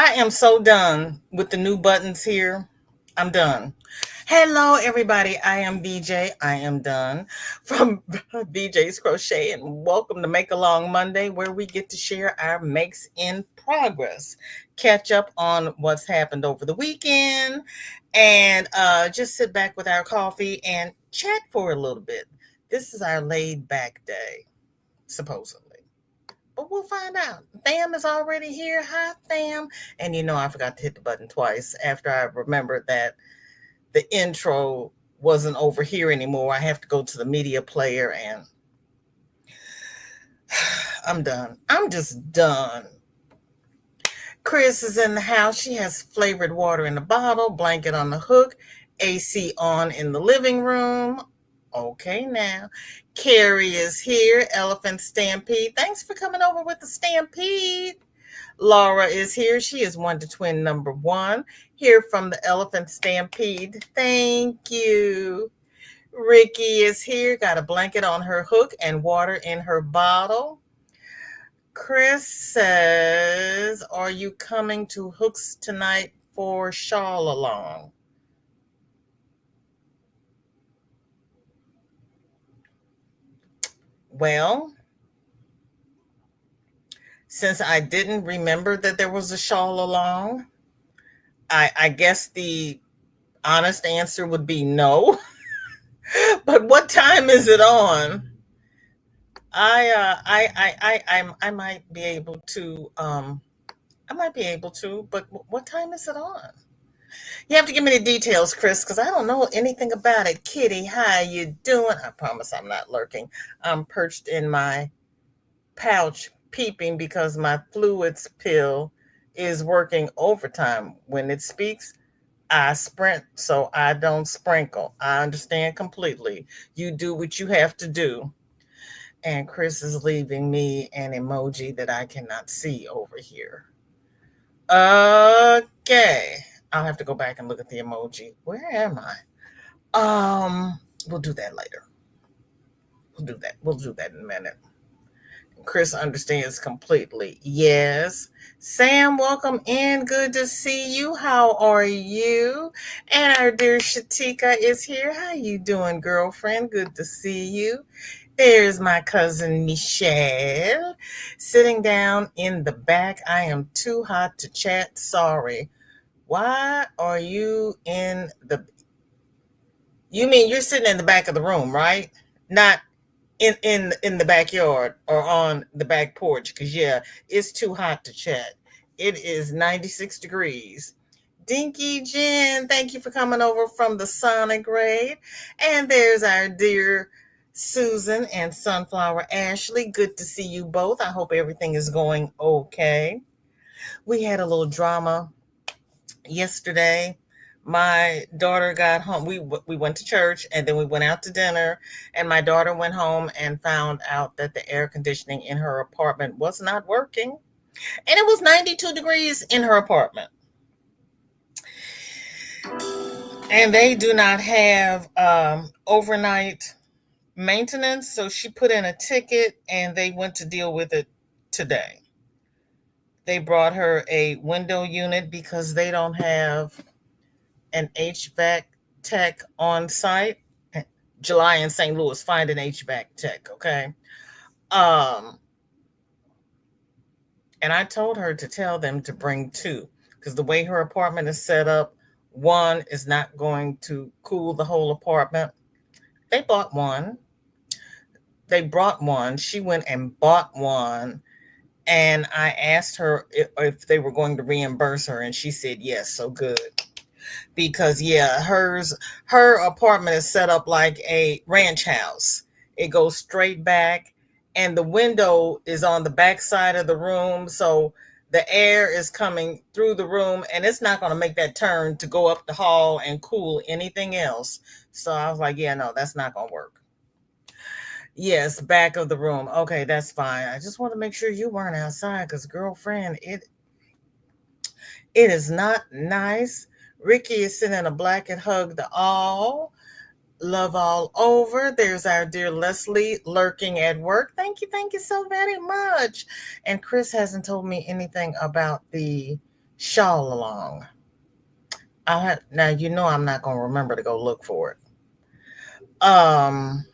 I am so done with the new buttons here. I'm done. Hello, everybody. I am BJ. I am done from BJ's Crochet, and welcome to Make Along Monday, where we get to share our makes in progress, catch up on what's happened over the weekend, and just sit back with our coffee and chat for a little bit. This is our laid back day, supposedly. But we'll find out. Tham is already here. Hi, Tham. And I forgot to hit the button twice after I remembered that the intro wasn't over here anymore. I have to go to the media player and I'm done. I'm just done. Chris is in the house. She has flavored water in the bottle, blanket on the hook, AC on in the living room. Okay, now. Carrie is here. Elephant Stampede. Thanks for coming over with the Stampede. Laura is here. She is Wonder Twin number one. Here from the Elephant Stampede. Thank you. Ricky is here. Got a blanket on her hook and water in her bottle. Chris says, are you coming to Hooks tonight for shawl along? Well, since I didn't remember that there was a shawl along, I guess the honest answer would be no. But what time is it on? I might be able to I might be able to, but what time is it on? You have to give me the details, Chris, because I don't know anything about it. Kitty, how you doing? I promise I'm not lurking. I'm perched in my pouch peeping because my fluids pill is working overtime. When it speaks, I sprint so I don't sprinkle. I understand completely. You do what you have to do. And Chris is leaving me an emoji that I cannot see over here. Okay. I'll have to go back and look at the emoji. Where am I? We'll do that later. We'll do that. We'll do that in a minute. Chris understands completely. Yes. Sam, welcome in. Good to see you. How are you? And our dear Shatika is here. How you doing, girlfriend? Good to see you. There's my cousin Michelle sitting down in the back. I am too hot to chat. Sorry. Why are you in the You mean you're sitting in the back of the room, right? Not in the backyard or on the back porch, because yeah, it's too hot to chat. It is 96 degrees. Dinky Jen, thank you for coming over from the Sonic Raid. And there's our dear Susan and Sunflower Ashley. Good to see you both. I hope everything is going okay. We had a little drama yesterday. My daughter got home. We went to church and then we went out to dinner, and my daughter went home and found out that the air conditioning in her apartment was not working, and it was 92 degrees in her apartment, and they do not have overnight maintenance. So she put in a ticket and they went to deal with it today. They brought her a window unit because they don't have an HVAC tech on site. July in St. Louis, find an HVAC tech, okay? Um, and I told her to tell them to bring two, because the way her apartment is set up, one is not going to cool the whole apartment. They bought one. They brought one. She went and bought one. And I asked her if they were going to reimburse her, and she said yes. So good. Because yeah, her apartment is set up like a ranch house. It goes straight back, and the window is on the back side of the room, so the air is coming through the room, and it's not going to make that turn to go up the hall and cool anything else. So I was like, yeah, no, that's not going to work. Yes, back of the room. Okay, that's fine. I just want to make sure you weren't outside, because girlfriend, it is not nice. Ricky is sitting in a blanket hugged all. Love all over. There's our dear Leslie lurking at work. Thank you so very much. And Chris hasn't told me anything about the shawl along. Now you know I'm not gonna remember to go look for it. Um,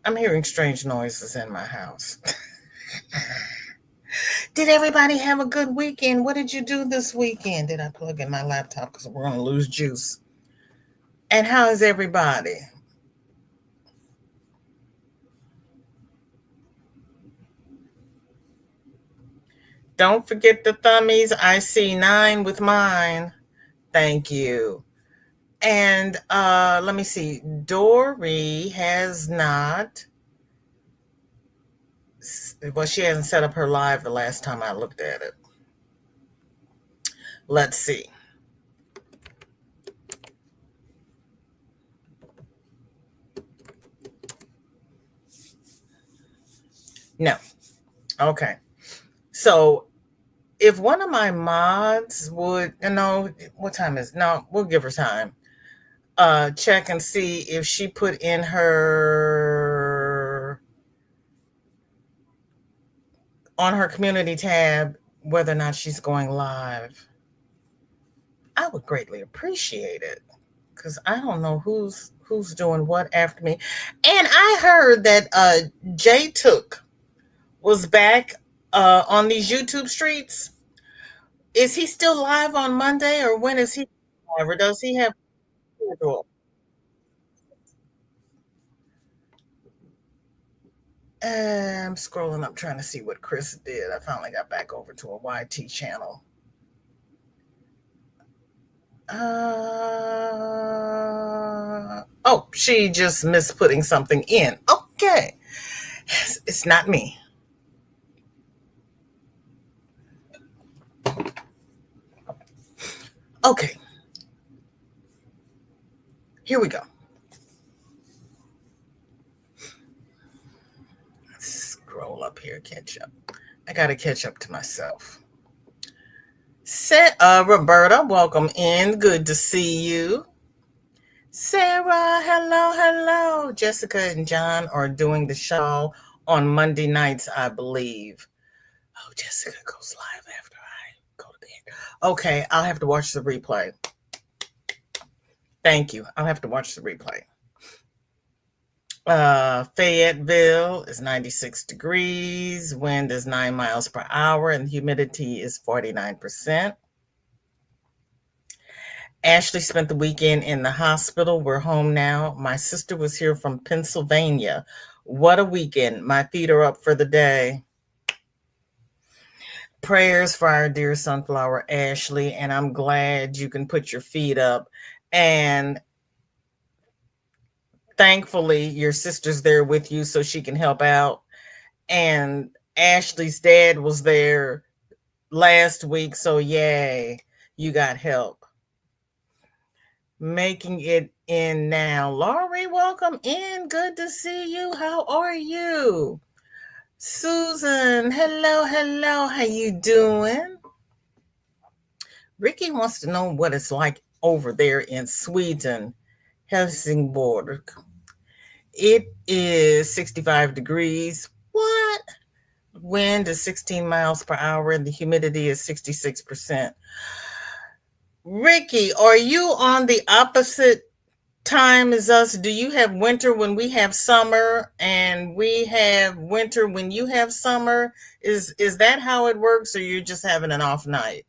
I'm hearing strange noises in my house. Did everybody have a good weekend? What did you do this weekend? Did I plug in my laptop because we're gonna lose juice? And how is everybody? Don't forget the thummies. I see 9 with mine. Thank you. And let me see. Dory has not. Well, she hasn't set up her live the last time I looked at it. Let's see. No. Okay. So if one of my mods would, no, what time is? No, we'll give her time. Check and see if she put in her on her community tab whether or not she's going live. I would greatly appreciate it because I don't know who's doing what after me. And I heard that Jay Took was back on these YouTube streets. Is he still live on Monday or when is he live? Or does he have I'm scrolling up trying to see what Chris did. I finally got back over to a YT channel. Oh, she just missed putting something in. Okay. It's not me. Okay. Here we go. Let's scroll up here, catch up. I got to catch up to myself. Roberta, welcome in. Good to see you. Sarah, hello, hello. Jessica and John are doing the show on Monday nights, I believe. Oh, Jessica goes live after I go to bed. Okay, I'll have to watch the replay. Thank you. I'll have to watch the replay. Fayetteville is 96 degrees. Wind is 9 miles per hour, and humidity is 49%. Ashley spent the weekend in the hospital. We're home now. My sister was here from Pennsylvania. What a weekend. My feet are up for the day. Prayers for our dear sunflower, Ashley, and I'm glad you can put your feet up. And thankfully, your sister's there with you so she can help out. And Ashley's dad was there last week, so yay, you got help. Making it in now. Laurie, welcome in. Good to see you. How are you? Susan, hello, hello. How you doing? Ricky wants to know what it's like over there in Sweden, Helsingborg. It is 65 degrees. What? Wind is 16 miles per hour and the humidity is 66%. Ricky, are you on the opposite time as us? Do you have winter when we have summer and we have winter when you have summer? Is that how it works or you're just having an off night?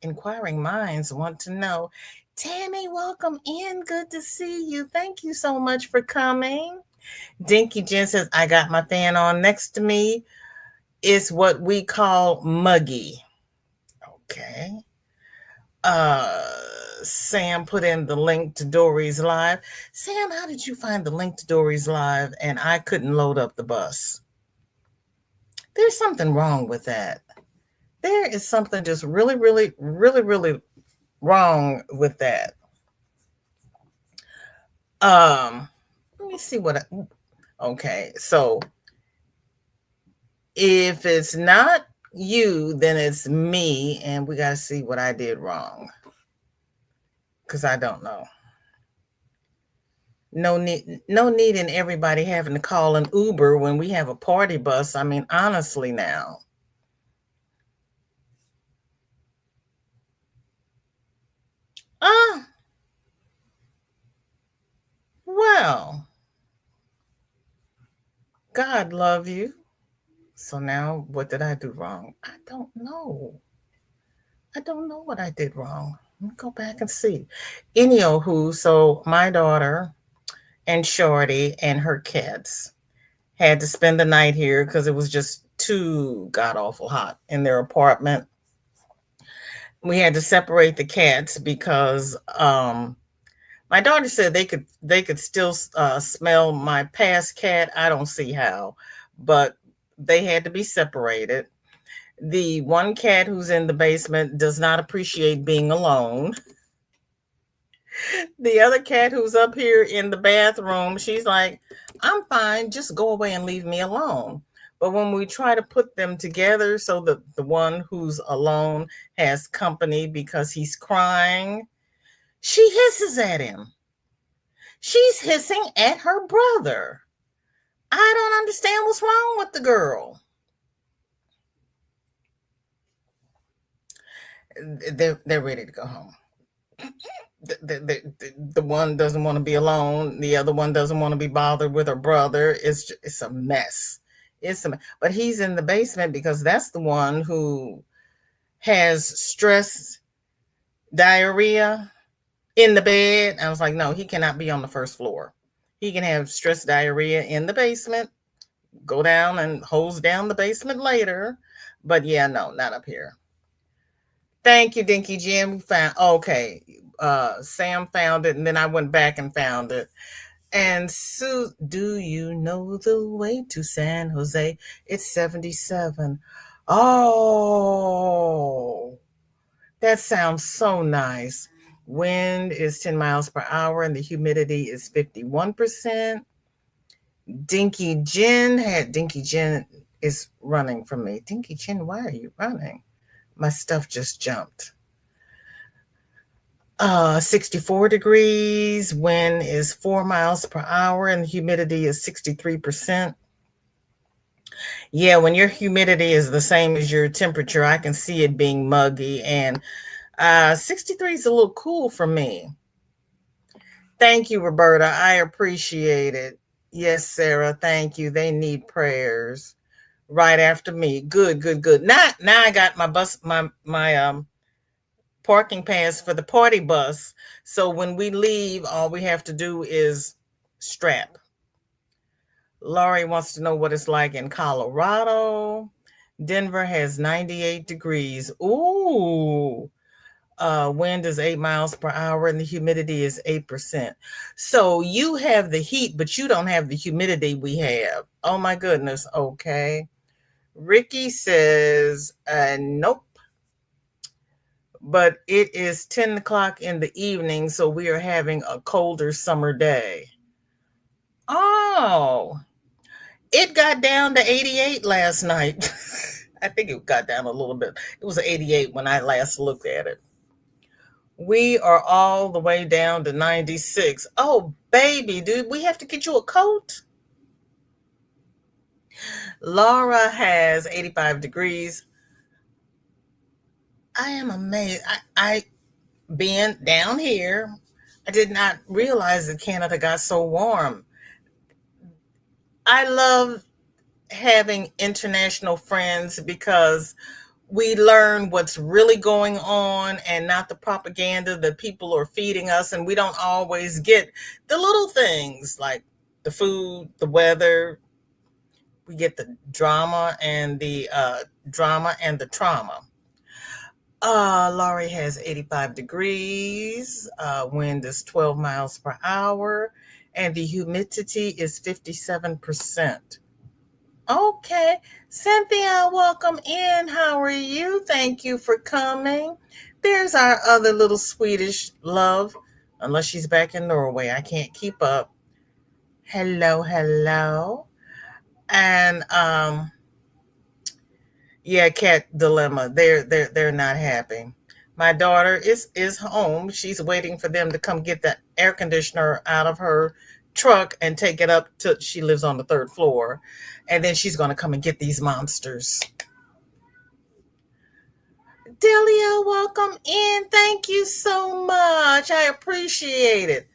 Inquiring minds want to know. Tammy, welcome in. Good to see you. Thank you so much for coming. Dinky Jen says, I got my fan on next to me. It's what we call muggy. Okay. Sam put in the link to Dory's live. Sam, how did you find the link to Dory's live and I couldn't load up the bus? There's something wrong with that. There is something just really, really, really, really wrong with that. Let me see what okay, so if it's not you, then it's me, and we got to see what I did wrong because I don't know. No need in everybody having to call an Uber when we have a party bus. I mean, honestly now. Ah, well, God love you. So now what did I do wrong? I don't know. I don't know what I did wrong. Let me go back and see. Anywho, so my daughter and Shorty and her kids had to spend the night here because it was just too god awful hot in their apartment. We had to separate the cats because my daughter said they could still smell my past cat. I don't see how, but they had to be separated. The one cat who's in the basement does not appreciate being alone. The other cat who's up here in the bathroom, she's like, I'm fine, just go away and leave me alone. But when we try to put them together so that the one who's alone has company because he's crying, she hisses at him. She's hissing at her brother. I don't understand what's wrong with the girl. They're ready to go home. The one doesn't want to be alone. The other one doesn't want to be bothered with her brother. It's a mess. But he's in the basement because that's the one who has stress diarrhea in the bed. I was like, no, he cannot be on the first floor. He can have stress diarrhea in the basement. Go down and hose down the basement later. But yeah, no, not up here. Thank you, Dinky Jim. Found okay. Sam found it, and then I went back and found it. And Sue, do you know the way to San Jose? It's 77. Oh, that sounds so nice. Wind is 10 miles per hour, and the humidity is 51%. Dinky Jen is running from me. Dinky Jen, why are you running? My stuff just jumped. 64 degrees, wind is 4 miles per hour, and humidity is 63%. Yeah, when your humidity is the same as your temperature, I can see it being muggy, and 63 is a little cool for me. Thank you, Roberta. I appreciate it. Yes, Sarah, thank you. They need prayers right after me. Good, good, good. Now I got my bus, my parking pass for the party bus. So when we leave, all we have to do is strap. Laurie wants to know what it's like in Colorado. Denver has 98 degrees. Ooh. Wind is 8 miles per hour and the humidity is 8%. So you have the heat, but you don't have the humidity we have. Oh my goodness. Okay. Ricky says, nope. But it is 10 o'clock in the evening, so we are having a colder summer day. Oh, it got down to 88 last night. I think it got down a little bit. It was 88 when I last looked at it. We are all the way down to 96. Oh, baby, dude, we have to get you a coat. Laura has 85 degrees. I am amazed. I being down here, I did not realize that Canada got so warm. I love having international friends because we learn what's really going on and not the propaganda that people are feeding us. And we don't always get the little things like the food, the weather. We get the drama and the trauma. Laurie has 85 degrees. Wind is 12 miles per hour. And the humidity is 57%. Okay. Cynthia, welcome in. How are you? Thank you for coming. There's our other little Swedish love. Unless she's back in Norway. I can't keep up. Hello, hello. And yeah, cat dilemma. They're not happy. My daughter is home. She's waiting for them to come get the air conditioner out of her truck and take it up to, she lives on the third floor, and then she's going to come and get these monsters. Delia, welcome in. Thank you so much. I appreciate it.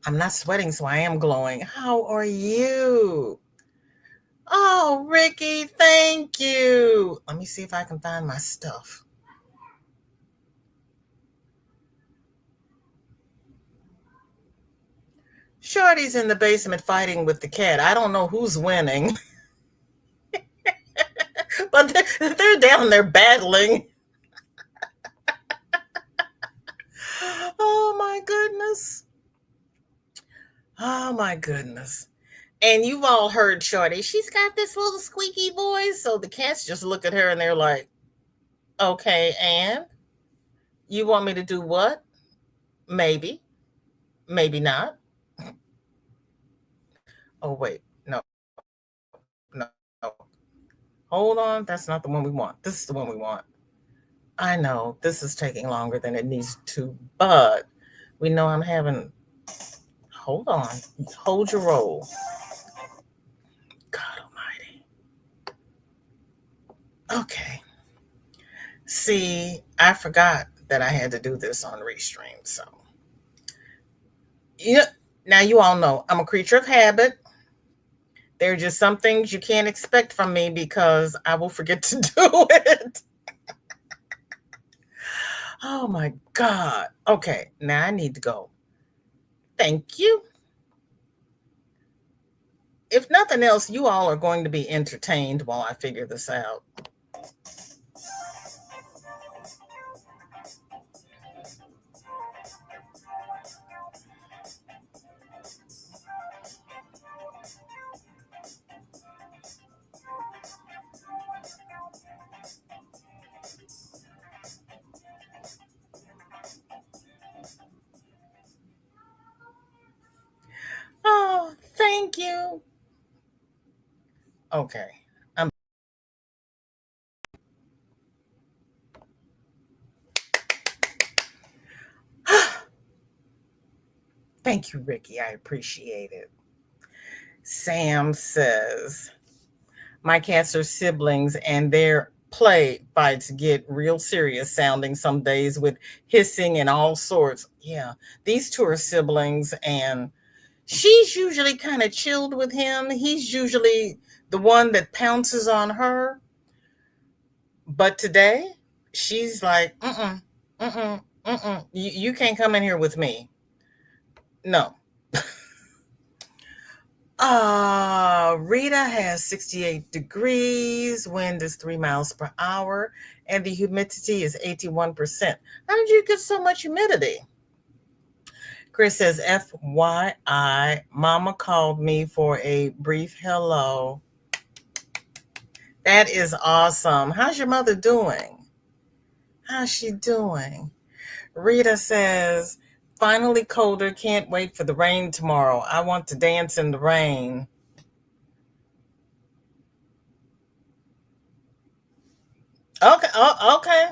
I'm not sweating, so I am glowing. How are you? Oh, Ricky, thank you. Let me see if I can find my stuff. Shorty's in the basement fighting with the cat. I don't know who's winning, but they're down there battling. Oh my goodness. Oh my goodness. And you've all heard Shorty. She's got this little squeaky voice. So the cats just look at her and they're like, okay, and you want me to do what? Maybe, maybe not. Oh, wait. No, no, no. Hold on. That's not the one we want. This is the one we want. I know this is taking longer than it needs to, but we know I'm having. Hold on. Hold your roll. God almighty. Okay. See, I forgot that I had to do this on Restream. So, yeah. Now you all know I'm a creature of habit. There are just some things you can't expect from me because I will forget to do it. Oh my God. Okay, now I need to go. Thank you. If nothing else, you all are going to be entertained while I figure this out. Oh, thank you. Okay. I'm Thank you, Ricky. I appreciate it. Sam says, my cats are siblings and their play fights get real serious sounding some days with hissing and all sorts. Yeah, these two are siblings, and she's usually kind of chilled with him. He's usually the one that pounces on her. But today, she's like, mm-mm, mm-mm, mm-mm. You can't come in here with me. No. Rita has 68 degrees, wind is 3 miles per hour, and the humidity is 81%. How did you get so much humidity? Chris says, FYI, Mama called me for a brief hello. That is awesome. How's your mother doing? How's she doing? Rita says, finally colder, can't wait for the rain tomorrow. I want to dance in the rain. Okay, okay.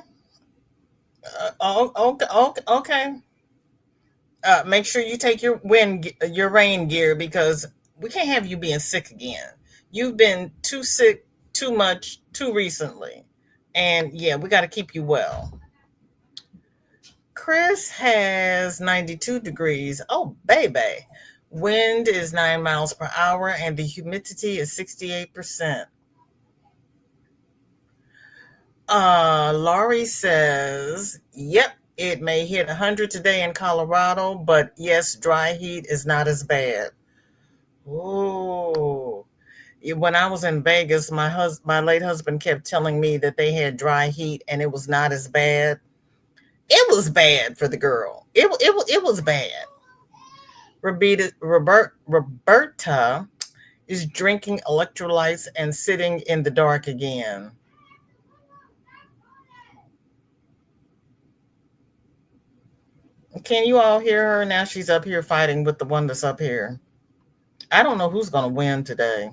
Okay, okay, okay. Make sure you take your rain gear, because we can't have you being sick again. You've been too sick, too much, too recently, and yeah, we got to keep you well. Chris has 92 degrees. Oh, baby. Wind is 9 miles per hour, and the humidity is 68%. Laurie says, yep, it may hit 100 today in Colorado, but yes, dry heat is not as bad. Oh, when I was in Vegas, my late husband kept telling me that they had dry heat and it was not as bad. It was bad for the girl. It was bad. Roberta is drinking electrolytes and sitting in the dark again. Can you all hear her? Now she's up here fighting with the one that's up here. I don't know who's going to win today.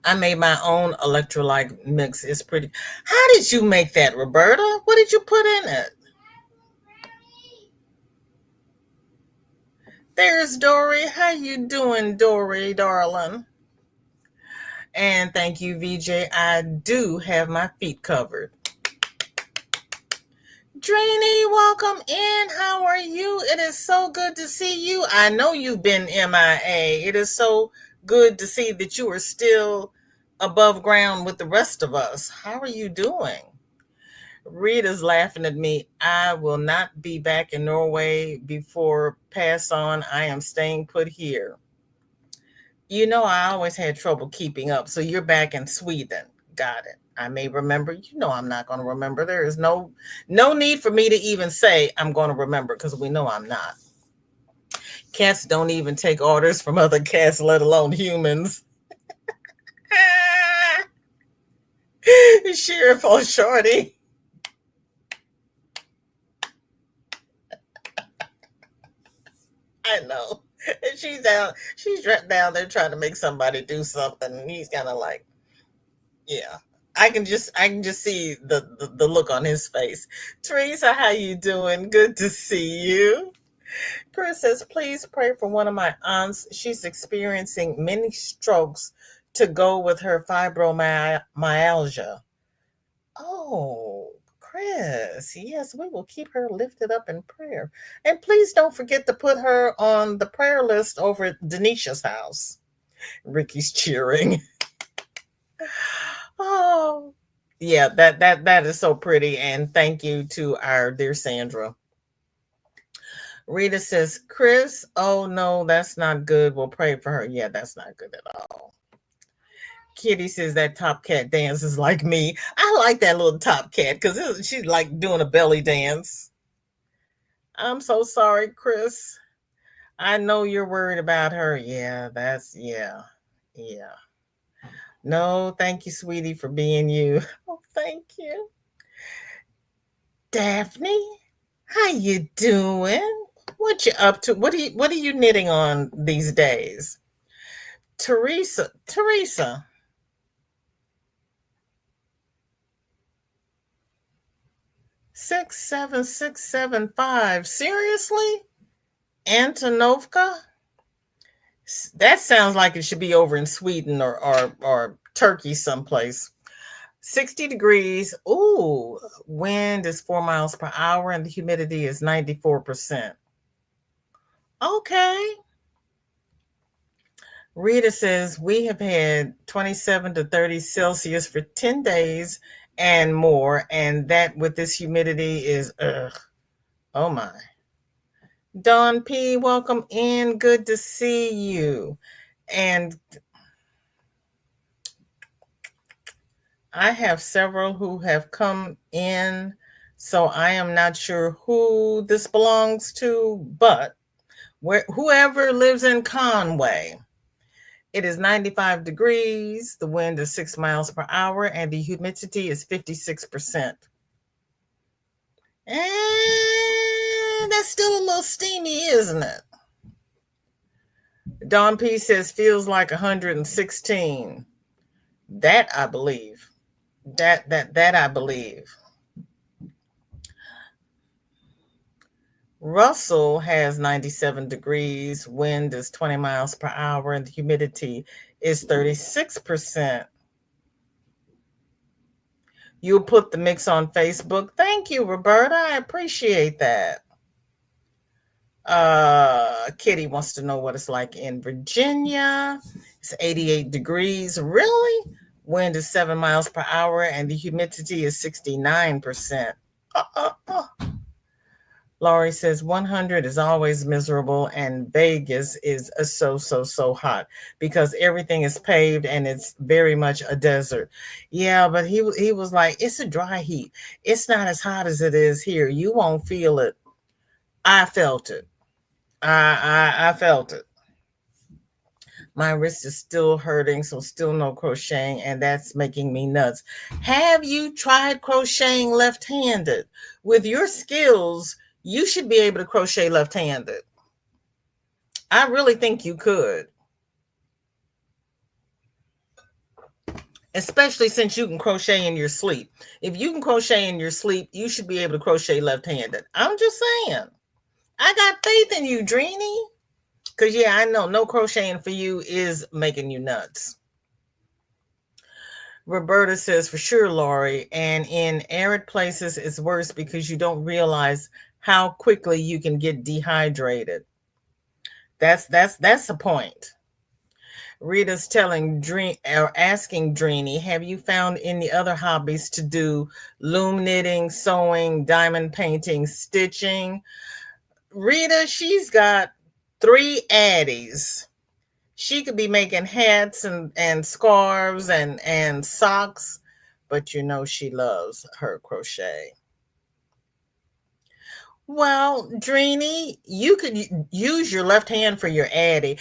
I made my own electrolyte mix. It's pretty. How did you make that, Roberta? What did you put in it? There's Dory. How you doing, Dory, darling? And thank you, VJ. I do have my feet covered. Drini, welcome in. How are you? It is so good to see you. I know you've been MIA. It is so good to see that you are still above ground with the rest of us. How are you doing? Rita's laughing at me. I will not be back in Norway before pass on. I am staying put here. You know, I always had trouble keeping up. So you're back in Sweden. Got it. I may remember. You know, I'm not going to remember. There is no need for me to even say I'm going to remember because we know I'm not. Cats don't even take orders from other cats, let alone humans. Sheriff on Shorty. I know. And she's down there trying to make somebody do something, and he's kind of like, yeah. I can just see the look on his face. Teresa, how you doing? Good to see you. Chris says, please pray for one of my aunts. She's experiencing many strokes to go with her fibromyalgia. Oh, Chris, yes, we will keep her lifted up in prayer. And please don't forget to put her on the prayer list over at Denisha's house. Ricky's cheering. Oh, yeah, that is so pretty. And thank you to our dear Sandra. Rita says, Chris, oh no, that's not good. We'll pray for her. Yeah, that's not good at all. Kitty says that top cat dance is like me. I like that little top cat because she's like doing a belly dance. I'm so sorry, Chris. I know you're worried about her. Yeah. No, thank you, sweetie, for being you. Oh, thank you. Daphne, how you doing? What you up to? What are you knitting on these days? Teresa. 67675. Seriously? Antonovka? That sounds like it should be over in Sweden or Turkey someplace. 60 degrees. Ooh, wind is 4 miles per hour and the humidity is 94%. Okay. Rita says we have had 27 to 30 Celsius for 10 days and more, and that with this humidity is ugh. Oh my. Don P, welcome in. Good to see you. And I have several who have come in, so I am not sure who this belongs to, but whoever lives in Conway, it is 95 degrees, the wind is 6 miles per hour, and the humidity is 56%. And that's still a little steamy, isn't it? Don P says feels like 116. That I believe. That I believe. Russell has 97 degrees, wind is 20 miles per hour, and the humidity is 36%. You'll put the mix on Facebook. Thank you, Roberta. I appreciate that. Kitty wants to know what it's like in Virginia. It's 88 degrees. Really? Wind is 7 miles per hour, and the humidity is 69%. Laurie says 100 is always miserable, and Vegas is so hot because everything is paved and it's very much a desert. Yeah, but he was like, it's a dry heat. It's not as hot as it is here. You won't feel it. I felt it. I felt it. My wrist is still hurting, so still no crocheting, and that's making me nuts. Have you tried crocheting left-handed? With your skills, you should be able to crochet left-handed. I really think you could. Especially since you can crochet in your sleep. If you can crochet in your sleep, you should be able to crochet left-handed. I'm just saying. I got faith in you, Dreamy. Because, yeah, I know no crocheting for you is making you nuts. Roberta says, for sure, Laurie. And in arid places, it's worse because you don't realize how quickly you can get dehydrated. That's the point. Rita's telling Dream or asking Dreamy, have you found any other hobbies to do? Loom knitting, sewing, diamond painting, stitching. Rita, she's got 3 addies. She could be making hats and scarves and socks, but you know she loves her crochet. Well, Dreamy, you could use your left hand for your addy.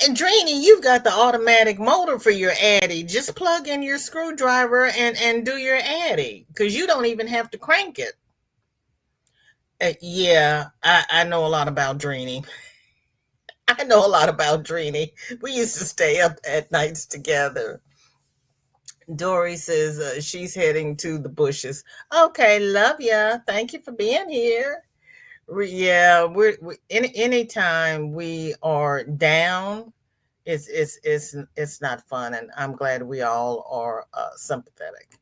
And Dreamy, you've got the automatic motor for your addy. Just plug in your screwdriver and do your addy because you don't even have to crank it. Yeah, I know a lot about Dreamy. I know a lot about Dreamy. We used to stay up at nights together. Dory says she's heading to the bushes. Okay, love ya. Thank you for being here. Yeah, we anytime we are down, it's not fun, and I'm glad we all are sympathetic.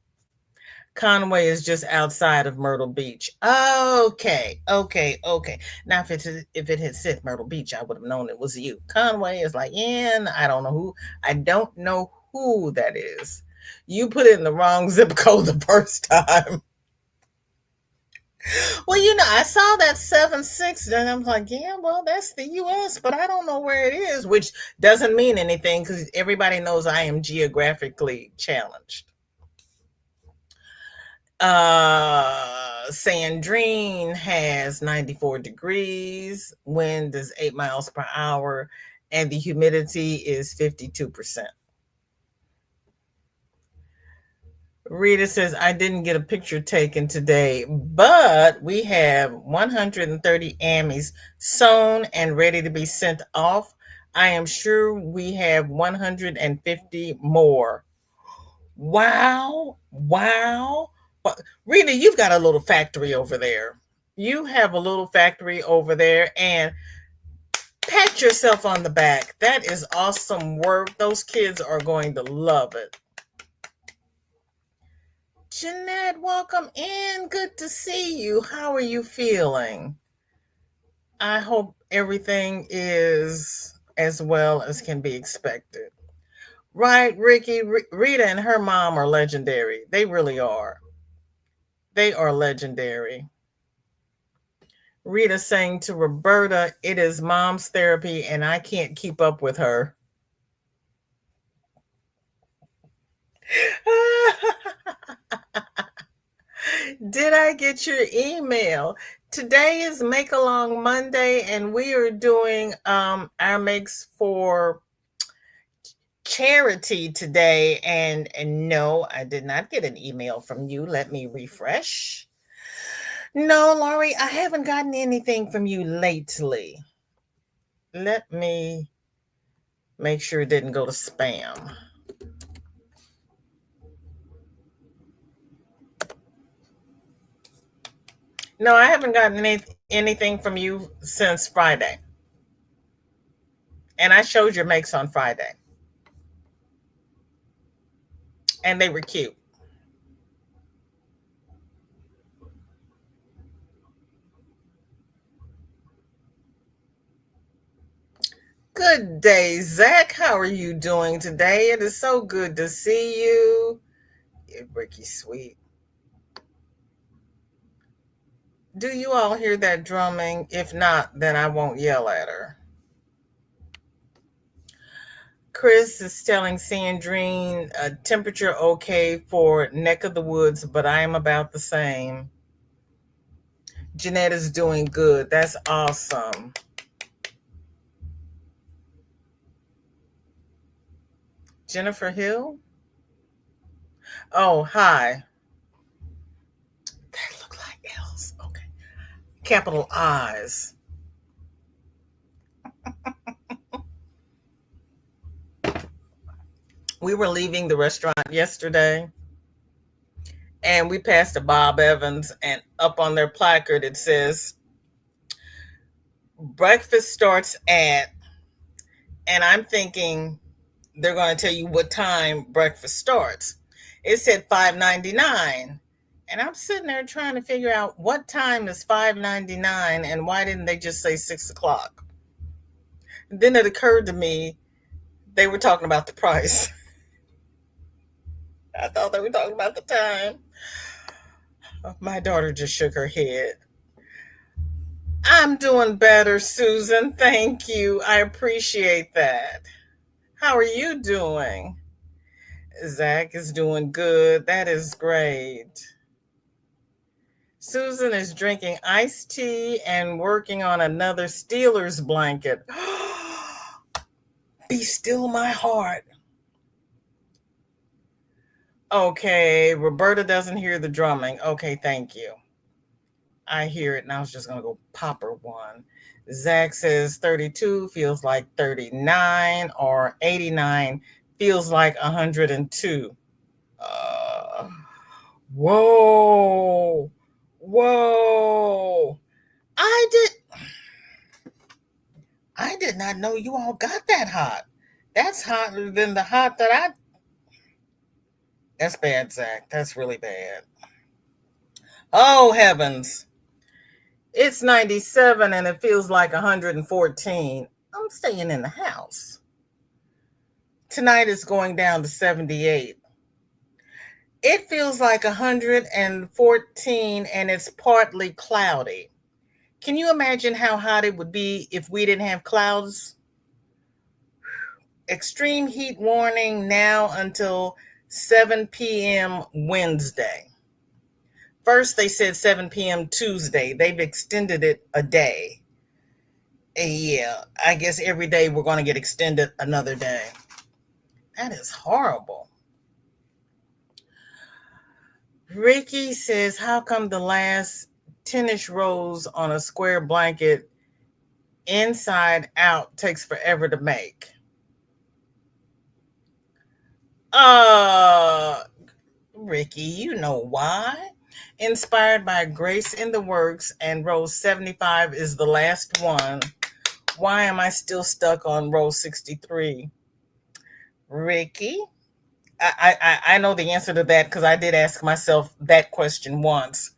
Conway is just outside of Myrtle Beach. Okay. Now, if it had said Myrtle Beach, I would have known it was you. Conway is like, yeah, I don't know who. I don't know who that is. You put in the wrong zip code the first time. Well, I saw that 7-6, and I'm like, yeah, well, that's the US, but I don't know where it is, which doesn't mean anything because everybody knows I am geographically challenged. Sandrine has 94 degrees, wind is 8 miles per hour, and the humidity is 52%. Rita says, I didn't get a picture taken today, but we have 130 Amis sewn and ready to be sent off. I am sure we have 150 more. Wow. Wow. Rita, you've got a little factory over there. You have a little factory over there, and pat yourself on the back. That is awesome work. Those kids are going to love it. Jeanette, welcome in. Good to see you. How are you feeling? I hope everything is as well as can be expected. Right, Ricky? Rita and her mom are legendary. They really are. They are legendary. Rita saying to Roberta, it is mom's therapy and I can't keep up with her. Did I get your email? Today is Make Along Monday, and we are doing our makes for charity today. And no, I did not get an email from you. Let me refresh. No, Laurie, I haven't gotten anything from you lately. Let me make sure it didn't go to spam. No, I haven't gotten anything from you since Friday. And I showed your makes on Friday. And they were cute. Good day, Zach. How are you doing today? It is so good to see you. Yeah, Ricky Sweet. Do you all hear that drumming? If not, then I won't yell at her. Chris is telling Sandrine temperature okay for neck of the woods, but I am about the same. Jeanette is doing good. That's awesome. Jennifer Hill? Oh, hi. That look like L's. Okay. Capital I's. We were leaving the restaurant yesterday and we passed a Bob Evans, and up on their placard it says breakfast starts at And I'm thinking they're going to tell you what time breakfast starts. It said 5.99. And I'm sitting there trying to figure out what time is 5.99 and why didn't they just say 6 o'clock? And then it occurred to me they were talking about the price. I thought they were talking about the time. My daughter just shook her head. I'm doing better, Susan. Thank you. I appreciate that. How are you doing? Zach is doing good. That is great. Susan is drinking iced tea and working on another Steelers blanket. Be still my heart. Okay, Roberta doesn't hear the drumming. Okay, thank you. I hear it, and I was just going to go pop her one. Zach says 32 feels like 39, or 89 feels like 102. Uh, whoa. Whoa. I did not know you all got that hot. That's hotter than the hot that I. That's bad, Zach. That's really bad. Oh, heavens. It's 97 and it feels like 114. I'm staying in the house. Tonight is going down to 78. It feels like 114 and it's partly cloudy. Can you imagine how hot it would be if we didn't have clouds? Extreme heat warning now until 7 p.m. Wednesday. First, they said 7 p.m. Tuesday. They've extended it a day. Yeah, I guess every day we're going to get extended another day. That is horrible. Ricky says, how come the last 10-ish rows on a square blanket inside out takes forever to make? Ricky, you know why? Inspired by Grace in the Works, and row 75 is the last one. Why am I still stuck on row 63? Ricky, I know the answer to that because I did ask myself that question once.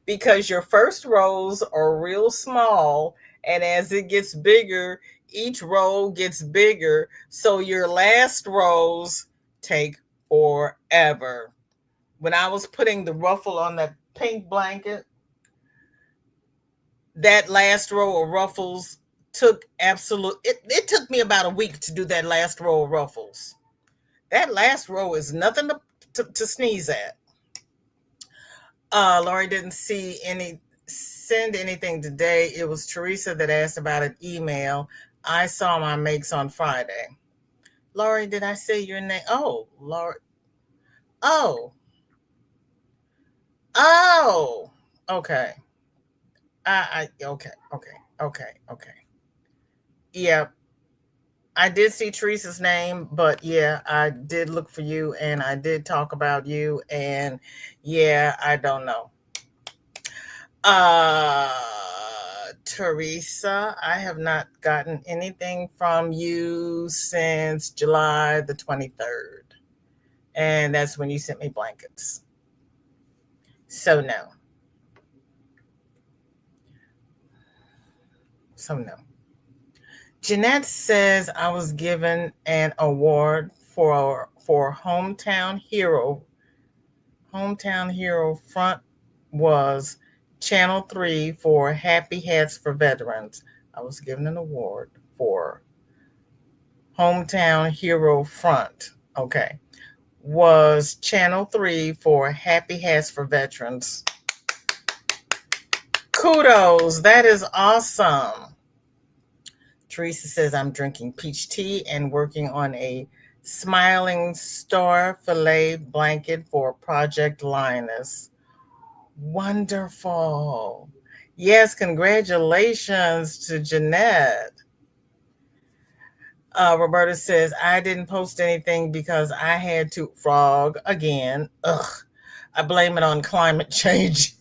Because your first rows are real small, and as it gets bigger, each row gets bigger. So your last rows take forever. When I was putting the ruffle on that pink blanket, that last row of ruffles took it took me about a week to do that last row of ruffles. That last row is nothing to sneeze at. Lori didn't send anything today. It was Teresa that asked about an email. I saw my makes on Friday. Lori, did I say your name? Oh, Lori. Oh. Oh. Okay. Okay. Yeah, I did see Teresa's name, but yeah, I did look for you and I did talk about you, and yeah, I don't know. Teresa, I have not gotten anything from you since July the 23rd. And that's when you sent me blankets. So no. So no. Jeanette says I was given an award for hometown hero. Hometown hero front was Channel 3 for Happy Hats for Veterans. I was given an award for hometown hero front. Okay. Was Channel 3 for Happy Hats for Veterans. Kudos. That is awesome. Teresa says, I'm drinking peach tea and working on a smiling star filet blanket for Project Linus. Wonderful. Yes, congratulations to Jeanette. Roberta says, I didn't post anything because I had to frog again. Ugh. I blame it on climate change.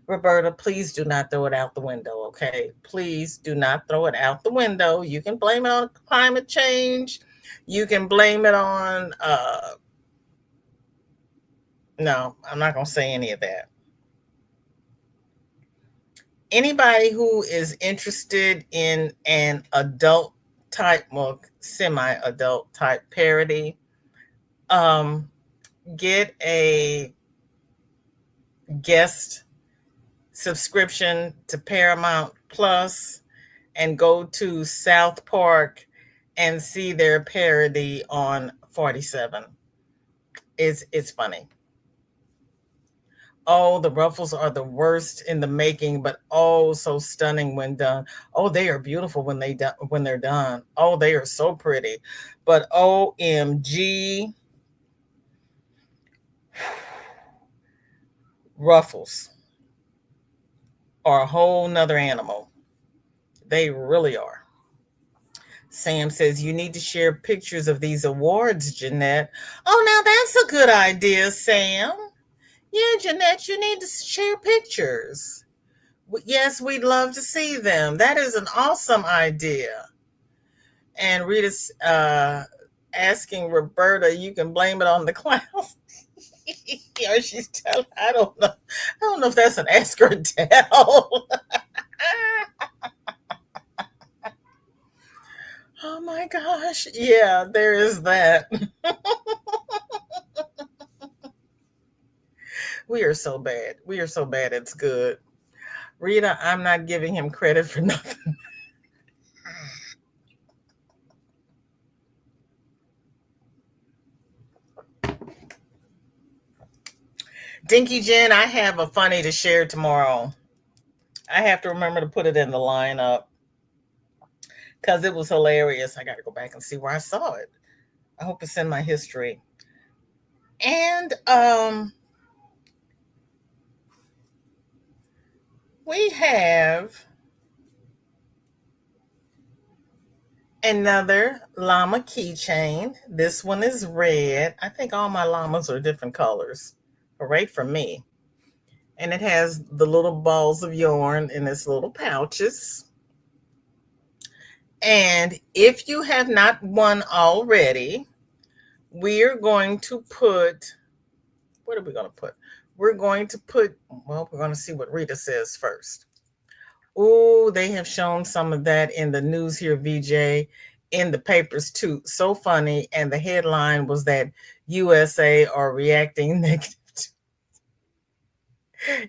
Roberta, please do not throw it out the window, okay? Please do not throw it out the window. You can blame it on climate change. You can blame it on, no, I'm not going to say any of that. Anybody who is interested in an adult type, well, semi adult type parody, um, get a guest subscription to Paramount Plus and go to South Park and see their parody on 47. It's funny. Oh, the ruffles are the worst in the making, but oh, so stunning when done. Oh, they are beautiful when they're done. Oh, they are so pretty. But OMG, ruffles are a whole nother animal. They really are. Sam says you need to share pictures of these awards, Jeanette. Oh, now that's a good idea, Sam. Yeah, Jeanette, you need to share pictures. Yes, we'd love to see them. That is an awesome idea. And Rita's asking Roberta, you can blame it on the clouds. Or she's telling, I don't know. I don't know if that's an ask or tell. Oh my gosh. Yeah, there is that. We are so bad. We are so bad. It's good. Rita, I'm not giving him credit for nothing. Dinky Jen, I have a funny to share tomorrow. I have to remember to put it in the lineup because it was hilarious. I got to go back and see where I saw it. I hope it's in my history. And we have another llama keychain. This one is red. I think all my llamas are different colors. Hooray for me. And it has the little balls of yarn in its little pouches. And if you have not won already, we're going to put, what are we going to put? We're going to put, well, we're going to see what Rita says first. Oh, they have shown some of that in the news here, VJ, in the papers too. So funny. And the headline was that USA are reacting negative.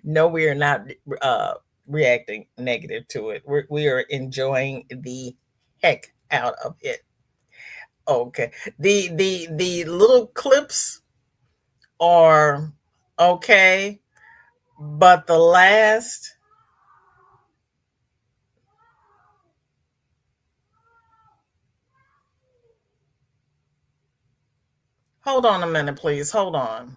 No, we are not reacting negative to it. We are enjoying the heck out of it. Okay. The little clips are okay, but the last, hold on a minute, please. Hold on.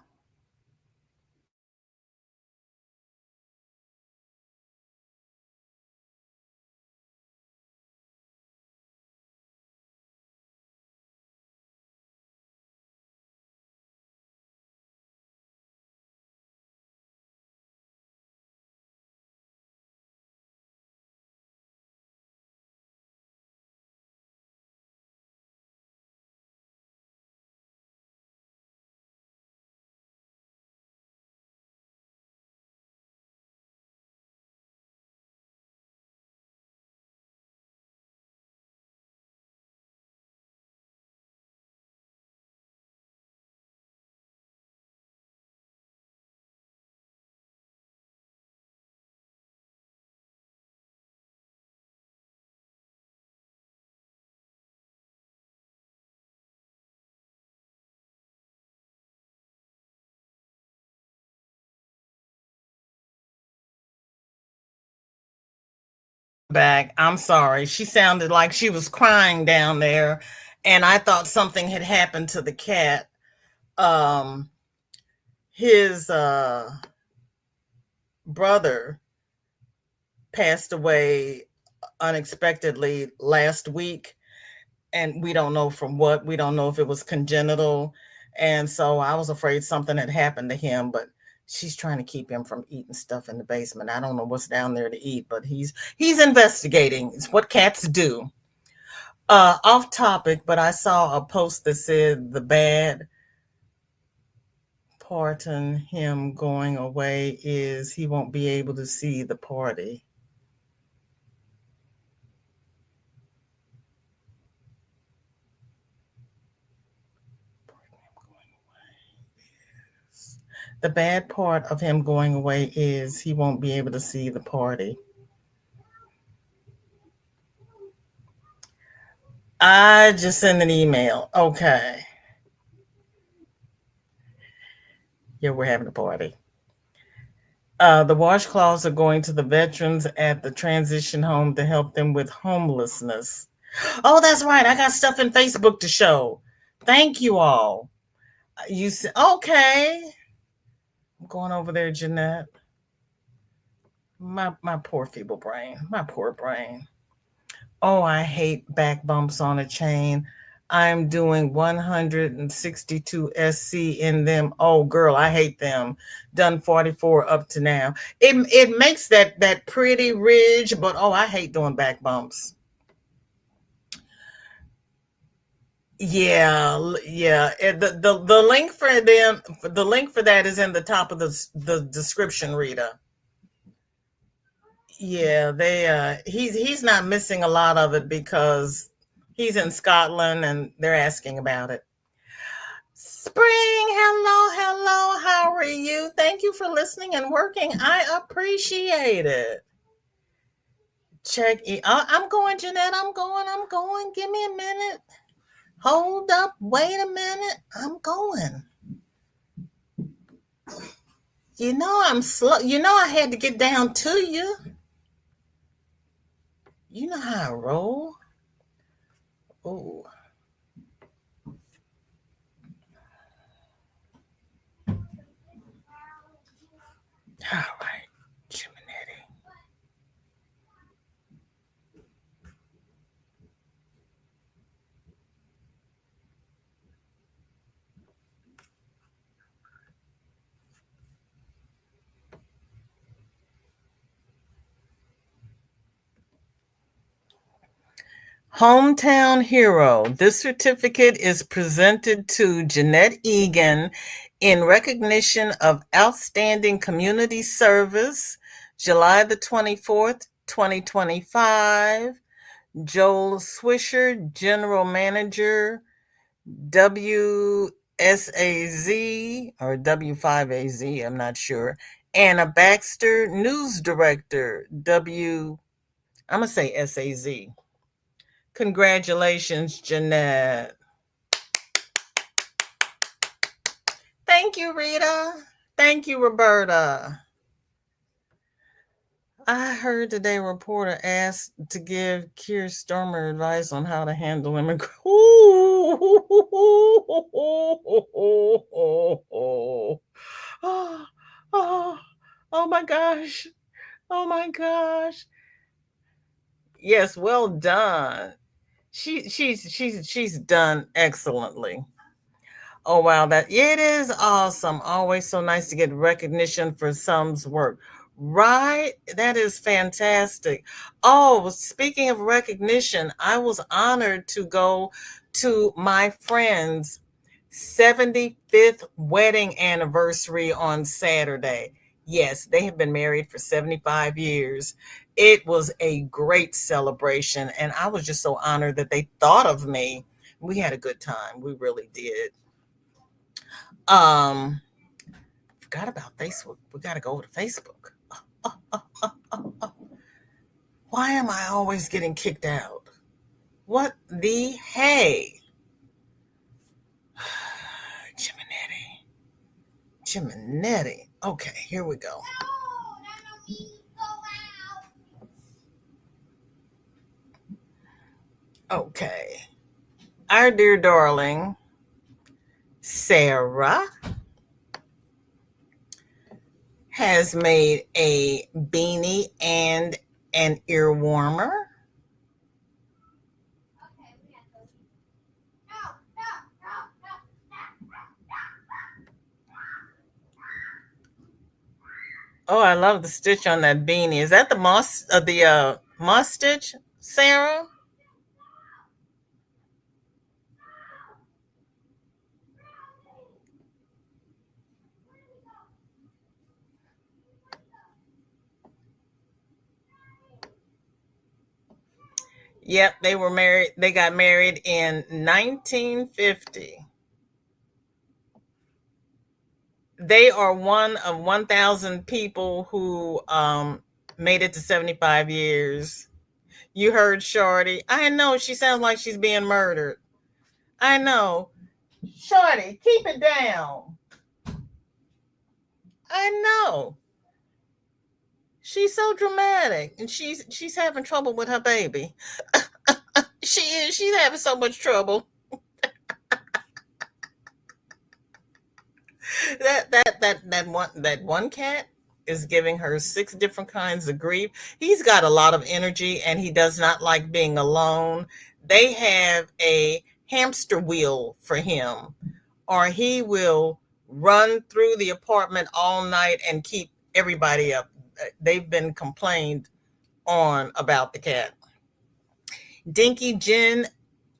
Back. I'm sorry. She sounded like she was crying down there, and I thought something had happened to the cat. Um, his brother passed away unexpectedly last week, and we don't know from what. We don't know if it was congenital, and so I was afraid something had happened to him. But She's trying to keep him from eating stuff in the basement. I don't know what's down there to eat, but he's investigating. It's what cats do. Off topic, but I saw a post that said the bad part in him going away is he won't be able to see the party. The bad part of him going away is he won't be able to see the party. I just sent an email. Okay. Yeah, we're having a party. The washcloths are going to the veterans at the transition home to help them with homelessness. Oh, that's right. I got stuff in Facebook to show. Thank you all. You said, okay. I'm going over there, Jeanette. My poor feeble brain. My poor brain. Oh, I hate back bumps on a chain. I'm doing 162 SC in them. Oh, girl, I hate them. Done 44 up to now. It makes that pretty ridge, but oh, I hate doing back bumps. Yeah, yeah. The link for them, the link for that is in the top of the description, Rita. Yeah, he's not missing a lot of it because he's in Scotland and they're asking about it. Spring, hello, hello. How are you? Thank you for listening and working. I appreciate it. I'm going, Jeanette. I'm going. Give me a minute. Hold up. Wait a minute. I'm going. I'm slow. I had to get down to you. You know how I roll. Oh, all right, Jiminetti. Hometown Hero. This certificate is presented to Jeanette Egan in recognition of outstanding community service, July the 24th, 2025. Joel Swisher, General Manager, WSAZ or W5AZ, I'm not sure. Anna Baxter, News Director, I'm going to say SAZ. Congratulations, Jeanette. Thank you, Rita. Thank you, Roberta. I heard today a reporter asked to give Keir Starmer advice on how to handle immigration. Oh, oh my gosh. Oh my gosh. Yes, well done. She's done excellently. Oh wow, it is awesome. Always so nice to get recognition for some's work. Right? That is fantastic. Oh, speaking of recognition, I was honored to go to my friend's 75th wedding anniversary on Saturday. Yes, they have been married for 75 years. It was a great celebration, and I was just so honored that they thought of me. We had a good time. We really did. Um, Forgot about Facebook. We got to go over to Facebook. Why am I always getting kicked out? What the hey? Geminetti. Geminetti. Okay, here we go. Okay. Our dear darling, Sarah, has made a beanie and an ear warmer. Oh, I love the stitch on that beanie. Is that the moss stitch, Sarah? Yep, they were married. They got married in 1950. They are one of 1,000 people who made it to 75 years. You heard Shorty. I know she sounds like she's being murdered. I know. Shorty, keep it down. I know. She's so dramatic and she's having trouble with her baby. She is. She's having so much trouble. That one cat is giving her six different kinds of grief. He's got a lot of energy and he does not like being alone. They have a hamster wheel for him, or he will run through the apartment all night and keep everybody up. They've been complained on about the cat. Dinky Jen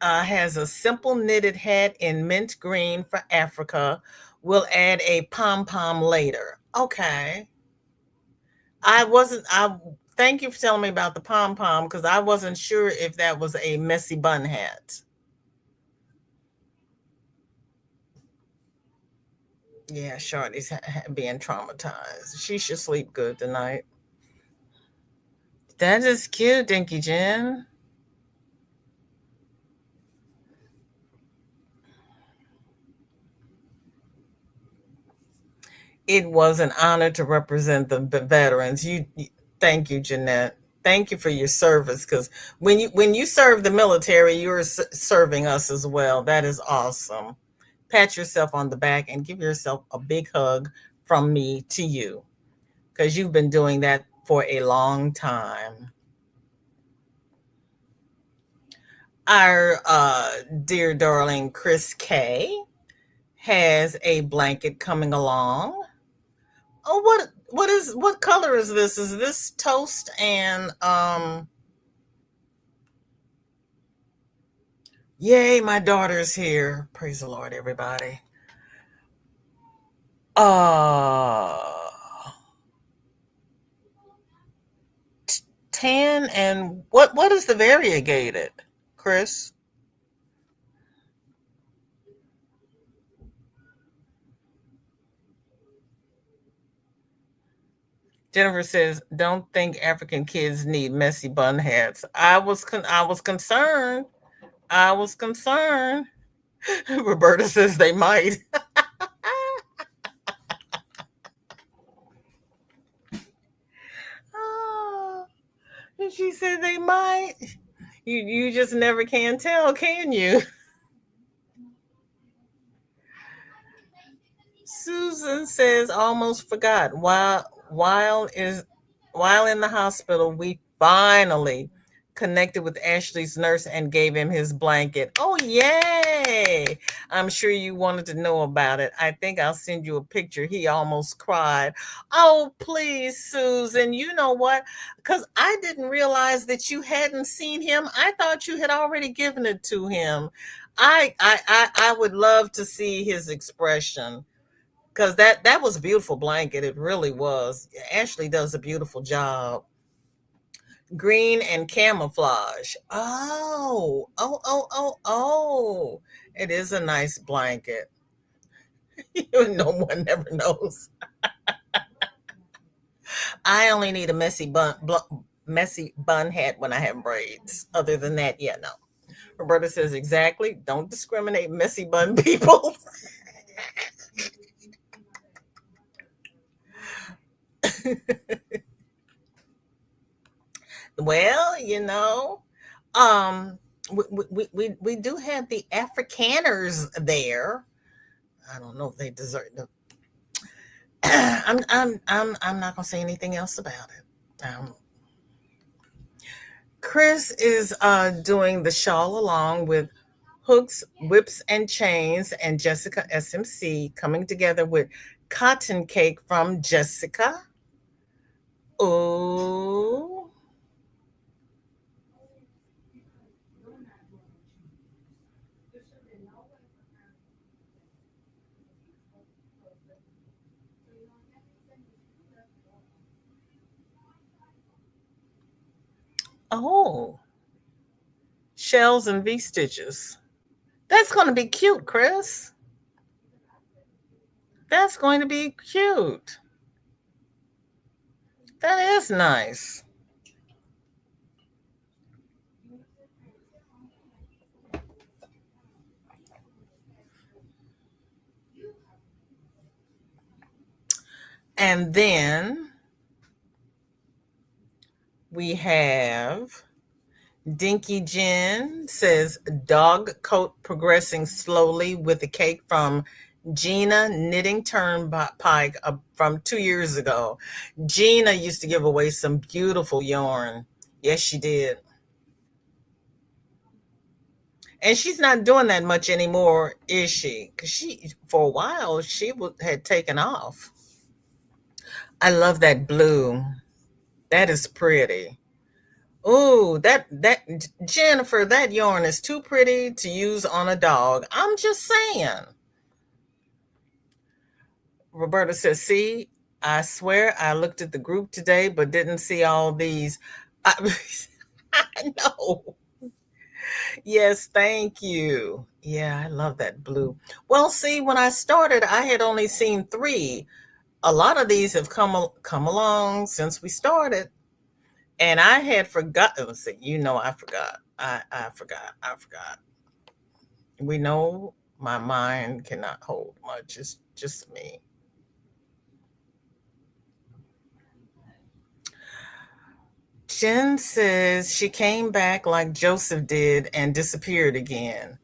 has a simple knitted hat in mint green for Africa. We'll add a pom pom later. Okay. I wasn't. I Thank you for telling me about the pom pom because I wasn't sure if that was a messy bun hat. Yeah, Shorty's being traumatized. She should sleep good tonight. That is cute, Dinky Jen. It was an honor to represent the veterans. Thank you, Jeanette. Thank you for your service because when you serve the military, you're serving us as well. That is awesome. Pat yourself on the back and give yourself a big hug from me to you because you've been doing that for a long time. Our dear darling Chris K has a blanket coming along. Oh, what color is this? Is this toast and yay, my daughter's here. Praise the Lord, everybody. Uh Tan and what is the variegated, Chris? Jennifer says, "Don't think African kids need messy bun hats." I was concerned. I was concerned. Roberta says they might. Oh, and she said they might. You just never can tell, can you? Susan says, almost forgot. While in the hospital, we finally connected with Ashley's nurse and gave him his blanket. Oh, yay! I'm sure you wanted to know about it. I think I'll send you a picture. He almost cried. Oh, please, Susan. You know what? Because I didn't realize that you hadn't seen him. I thought you had already given it to him. I would love to see his expression because that was a beautiful blanket. It really was. Ashley does a beautiful job. Green and camouflage. Oh. It is a nice blanket. No one never knows. I only need a messy bun hat when I have braids. Other than that, yeah, no. Roberta says exactly. Don't discriminate messy bun people. Well, um, we do have the Afrikaners there. I don't know if they deserve the. I'm not gonna say anything else about it. Chris is doing the shawl along with Hooks, Whips, and Chains, and Jessica SMC coming together with Cotton Cake from Jessica. Oh, oh, shells and V stitches. That's going to be cute, Chris. That's going to be cute. That is nice. And then we have Dinky Jen says dog coat progressing slowly with the cake from Gina Knitting Turnpike from 2 years ago. Gina used to give away some beautiful yarn. Yes, she did. And she's not doing that much anymore, is she? Because for a while, had taken off. I love that blue. That is pretty. Ooh, that Jennifer, that yarn is too pretty to use on a dog. I'm just saying. Roberta says, "See, I swear I looked at the group today, but didn't see all these." I, I know. Yes, thank you. Yeah, I love that blue. Well, see, when I started, I had only seen three. A lot of these have come along since we started, and I had forgotten. Let's see, I forgot. I forgot. I forgot. We know my mind cannot hold much. It's just me. Jen says she came back like Joseph did and disappeared again.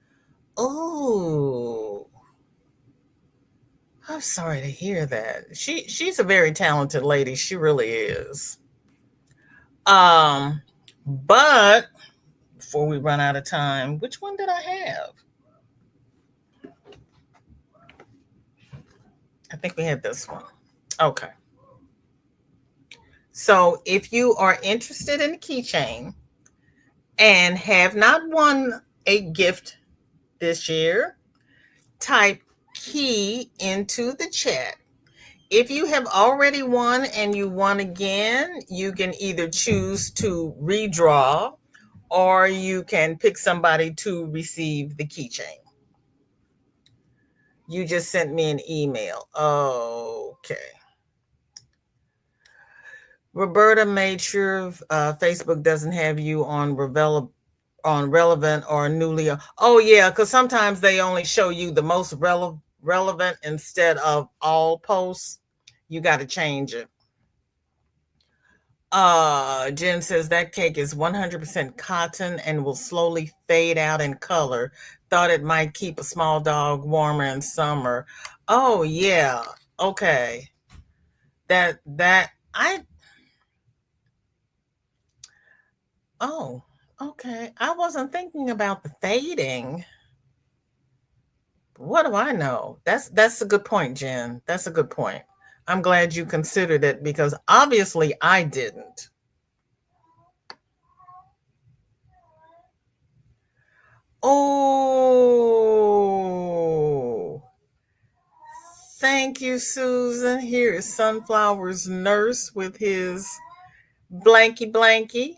Oh, I'm sorry to hear that. She's a very talented lady. She really is. Um, but before we run out of time, which one did I have? I think we had this one. Okay. So if you are interested in a keychain and have not won a gift this year, type key into the chat. If you have already won and you won again, you can either choose to redraw or you can pick somebody to receive the keychain. You just sent me an email. Okay. Roberta made sure Facebook doesn't have you on relevant or newly. Oh yeah, because sometimes they only show you the most relevant instead of all posts. You got to change it. Jen says that cake is 100% cotton and will slowly fade out in color. Thought it might keep a small dog warmer in summer. Oh yeah. Okay. That I Oh, okay. I wasn't thinking about the fading. What do I know? That's a good point, Jen. That's a good point. I'm glad you considered it because obviously I didn't. Oh, thank you, Susan. Here is Sunflower's nurse with his blanky blanky.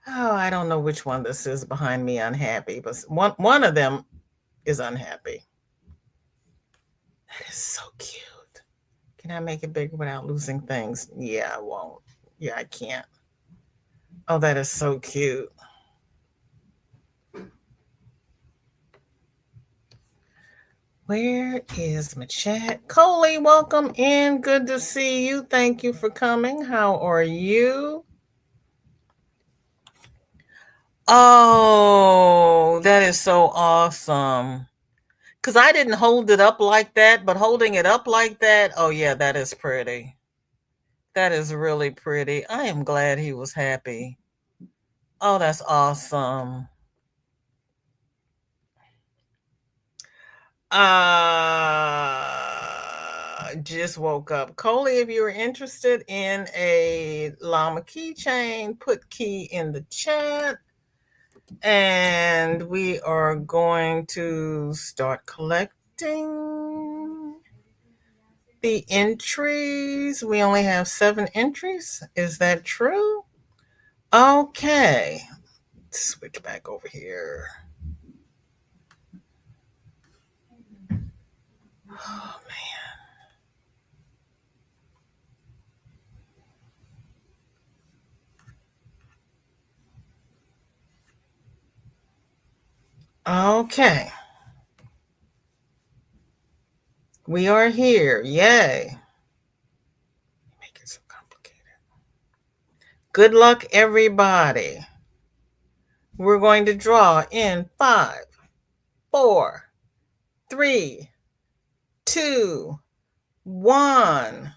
Oh, I don't know which one this is behind me unhappy, but one of them is unhappy. That is so cute. Can I make it bigger without losing things? Yeah, I won't. Yeah, I can't. Oh, that is so cute. Where is my chat? Coley, welcome in. Good to see you. Thank you for coming. How are you? Oh, that is so awesome. Because I didn't hold it up like that, but holding it up like that, oh, yeah, that is pretty. That is really pretty. I am glad he was happy. Oh, that's awesome. Uh, just woke up. Coley, if you're interested in a llama keychain, put key in the chat. And we are going to start collecting the entries. We only have 7 entries. Is that true? Okay. Switch back over here. Oh, man. Okay. We are here. Yay. Make it so complicated. Good luck, everybody. We're going to draw in 5, 4, 3, 2, 1.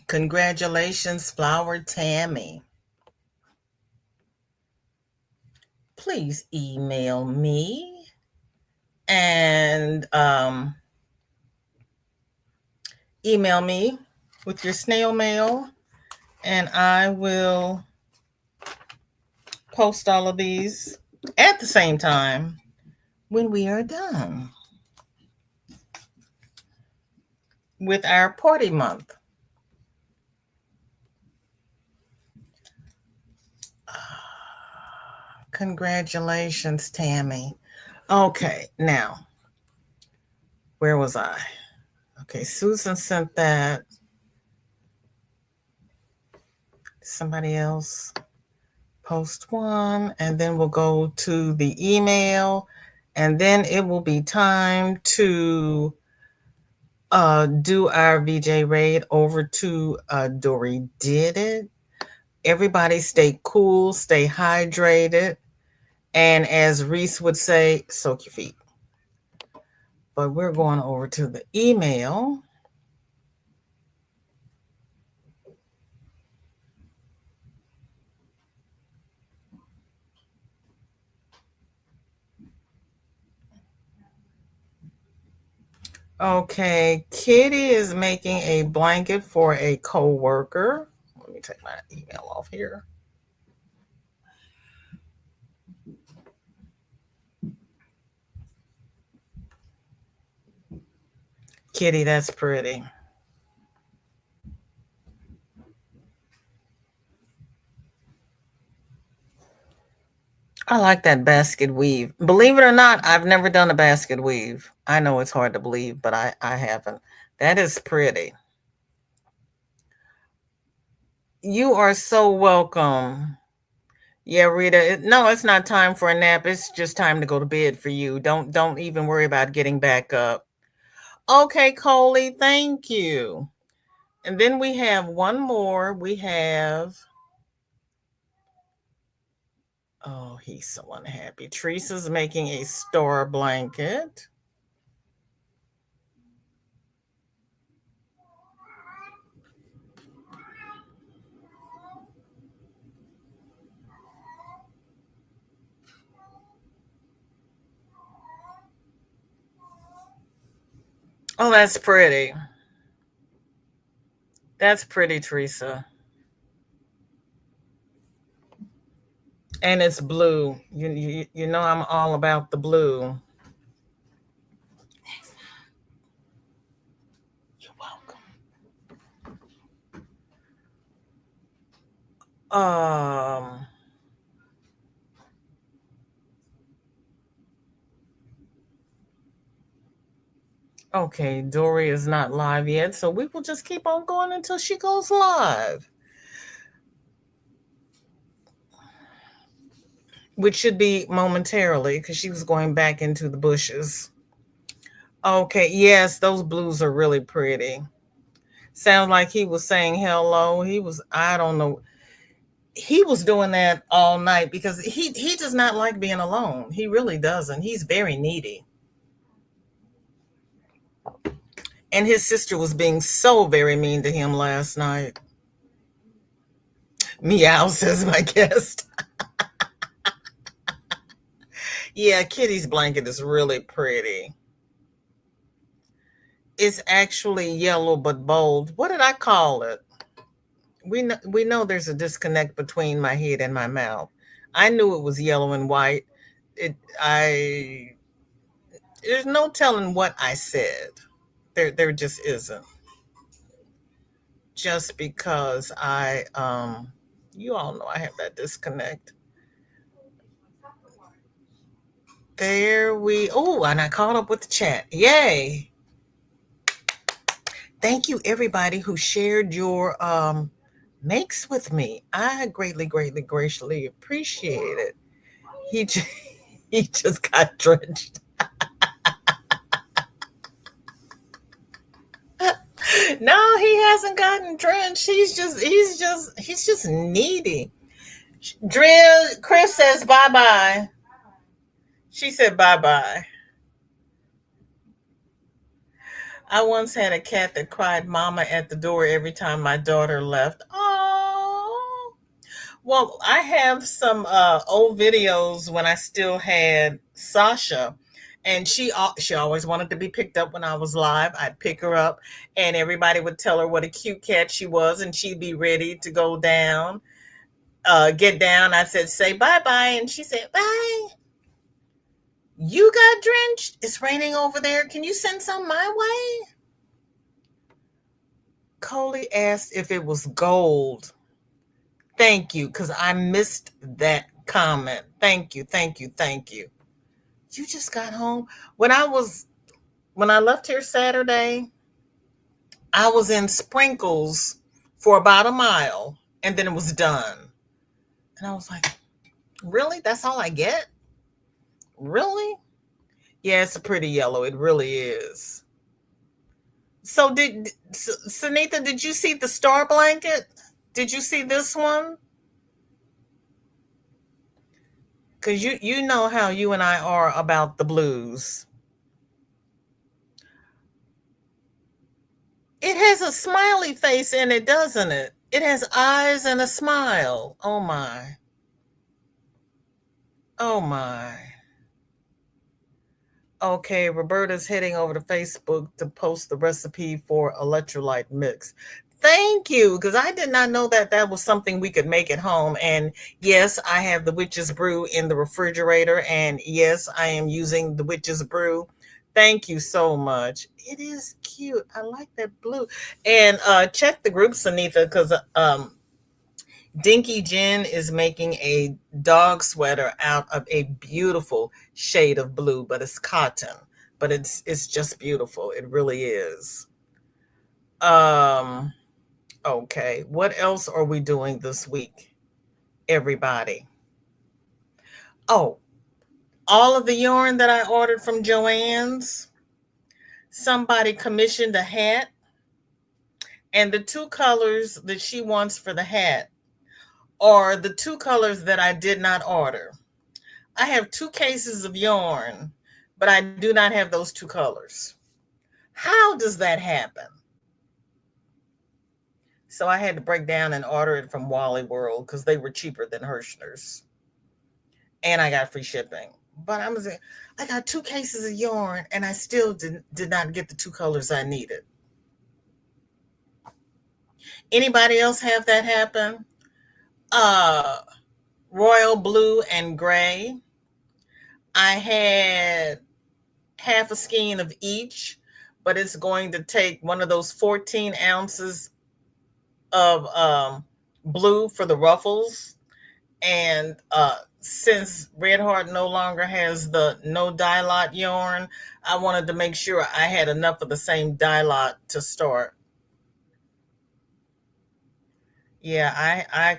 Congratulations, Flower Tammy. Please email me and email me with your snail mail, and I will post all of these at the same time when we are done with our party month. Congratulations, Tammy. Okay, now, where was I? Okay, Susan sent that. Somebody else post one, and then we'll go to the email, and then it will be time to do our VJ raid over to Dory Did It. Everybody stay cool, stay hydrated, and as Reese would say, soak your feet. But we're going over to the email. Okay, Kitty is making a blanket for a co-worker. Let me take my email off here. Kitty, that's pretty. I like that basket weave. Believe it or not, I've never done a basket weave. I know it's hard to believe, but I haven't. That is pretty. You are so welcome. Yeah, Rita. No, it's not time for a nap. It's just time to go to bed for you. Don't even worry about getting back up. Okay, Coley, thank you. And then we have one more. We have, oh, he's so unhappy. Teresa's making a star blanket. Oh, that's pretty. That's pretty, Teresa. And it's blue. You know I'm all about the blue. You're welcome. Okay, Dory is not live yet, so we will just keep on going until she goes live. Which should be momentarily because she was going back into the bushes. Okay, yes, those blues are really pretty. Sounds like he was saying hello. I don't know. He was doing that all night because he does not like being alone. He really doesn't. He's very needy. And his sister was being so very mean to him last night. Meow, says my guest. Yeah, Kitty's blanket is really pretty. It's actually yellow but bold. What did I call it? We know there's a disconnect between my head and my mouth. I knew it was yellow and white. It I There's no telling what I said. There just isn't. Just because you all know I have that disconnect. There we Oh, and I caught up with the chat. Yay. Thank you everybody who shared your makes with me. I greatly, greatly, graciously appreciate it. He just, he just got drenched. No, he hasn't gotten drenched. He's just needy. Drill Chris says bye bye. She said bye bye. I once had a cat that cried mama at the door every time my daughter left. Oh. Well, I have some old videos when I still had Sasha, and she always wanted to be picked up when I was live. I'd pick her up, and everybody would tell her what a cute cat she was, and she'd be ready to go down, get down. I said, "Say bye bye," and she said, "Bye." You got drenched. It's raining over there. Can you send some my way? Coley asked if it was gold. Thank you, because I missed that comment. Thank you, thank you, thank you. You just got home. When I left here Saturday, I was in Sprinkles for about a mile, and then it was done. And I was like, really? That's all I get? Really? Yeah, it's a pretty yellow. It really is. So Sunitha, did you see the star blanket? Did you see this one? Because you know how you and I are about the blues. It has a smiley face in it, doesn't it? It has eyes and a smile. Oh my. Oh my. Okay, Roberta's heading over to Facebook to post the recipe for electrolyte mix. Thank you, because I did not know that that was something we could make at home. And yes, I have the witch's brew in the refrigerator. And yes, I am using the witch's brew. Thank you so much. It is cute. I like that blue. And check the group, Sanitha, because Dinky Jen is making a dog sweater out of a beautiful shade of blue, but it's cotton. But it's just beautiful. It really is. Um, okay. What else are we doing this week, everybody? Oh, all of the yarn that I ordered from Joann's, somebody commissioned a hat, and the two colors that she wants for the hat are the two colors that I did not order. I have two cases of yarn, but I do not have those two colors. How does that happen? So I had to break down and order it from Wally World because they were cheaper than Hirschner's. And I got free shipping. But I got two cases of yarn and I still did not get the two colors I needed. Anybody else have that happen? Uh Royal blue and gray. I had half a skein of each, but it's going to take one of those 14 ounces of blue for the ruffles. And since Red Heart no longer has the no dye lot yarn, I wanted to make sure I had enough of the same dye lot to start. Yeah,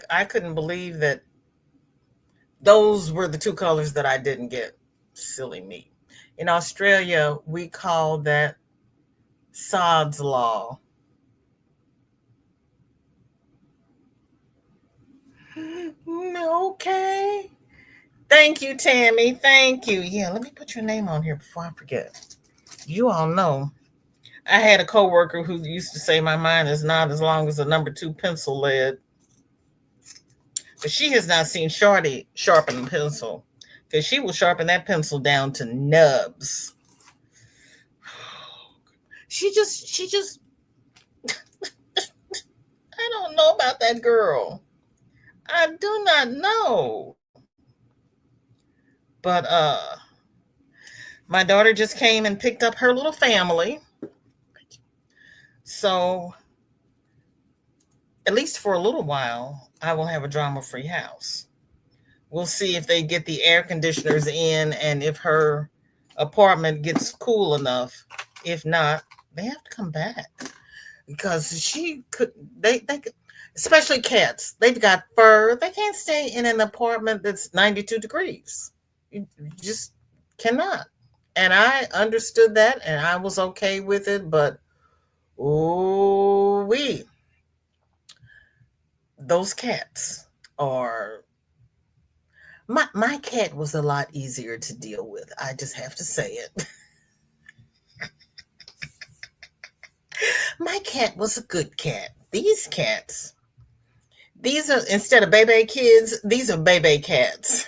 I couldn't believe that those were the two colors that I didn't get. Silly me. In Australia, we call that Sod's Law. Okay. Thank you, Tammy. Thank you. Yeah, let me put your name on here before I forget. You all know. I had a coworker who used to say my mind is not as long as a number two pencil lead. But she has not seen Shorty sharpen a pencil because she will sharpen that pencil down to nubs. She just, I don't know about that girl. I do not know. But my daughter just came and picked up her little family. So at least for a little while, I will have a drama-free house. We'll see if they get the air conditioners in and if her apartment gets cool enough. If not, they have to come back because she could. They could, especially cats. They've got fur. They can't stay in an apartment that's 92 degrees. You just cannot. And I understood that, and I was okay with it. But oh, those cats are my cat was a lot easier to deal with. I just have to say it. My cat was a good cat. These cats, these are instead of baby kids, these are baby cats.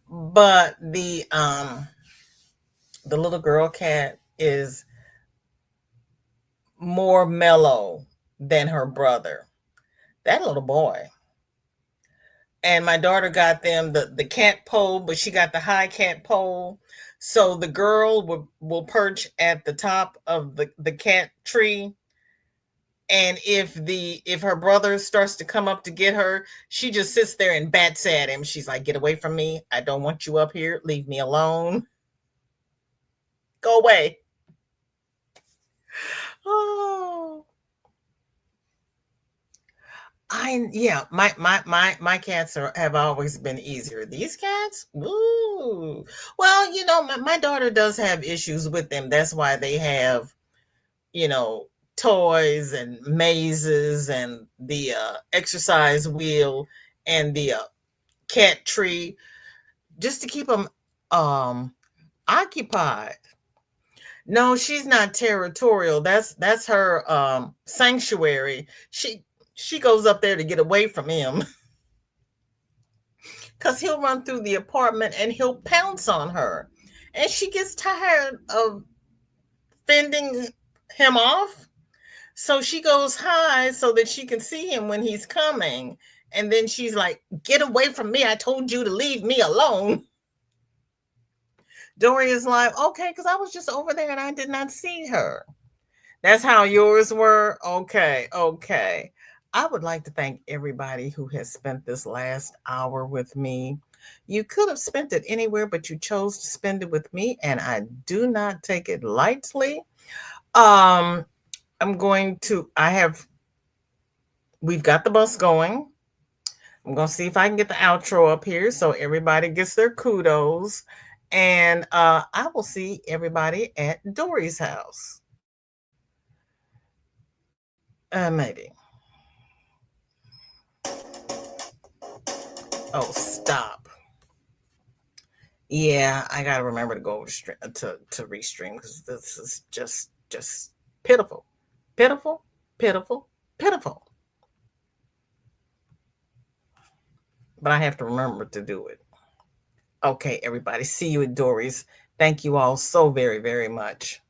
But the little girl cat is more mellow than her brother. That little boy. And my daughter got them the cat pole, but she got the high cat pole. So the girl will perch at the top of the cat tree. And if her brother starts to come up to get her, she just sits there and bats at him. She's like, "Get away from me. I don't want you up here. Leave me alone. Go away." Oh, I yeah, my cats have always been easier. These cats, ooh. Well, my daughter does have issues with them. That's why they have, you know, toys and mazes and the exercise wheel and the cat tree just to keep them um occupied. No, she's not territorial. That's her sanctuary. She goes up there to get away from him because he'll run through the apartment and he'll pounce on her. And she gets tired of fending him off. So she goes high so that she can see him when he's coming. And then she's like, "Get away from me. I told you to leave me alone." Dory is like, "Okay, because I was just over there and I did not see her." That's how yours were? Okay, okay. I would like to thank everybody who has spent this last hour with me. You could have spent it anywhere, but you chose to spend it with me, and I do not take it lightly. Um, I'm going to, we've got the bus going. I'm going to see if I can get the outro up here so everybody gets their kudos. And I will see everybody at Dory's house. Maybe. Oh, stop. Yeah, I gotta remember to go to restream because this is just pitiful, pitiful, pitiful, pitiful. But I have to remember to do it. Okay, everybody. See you at Dory's. Thank you all so very, very much.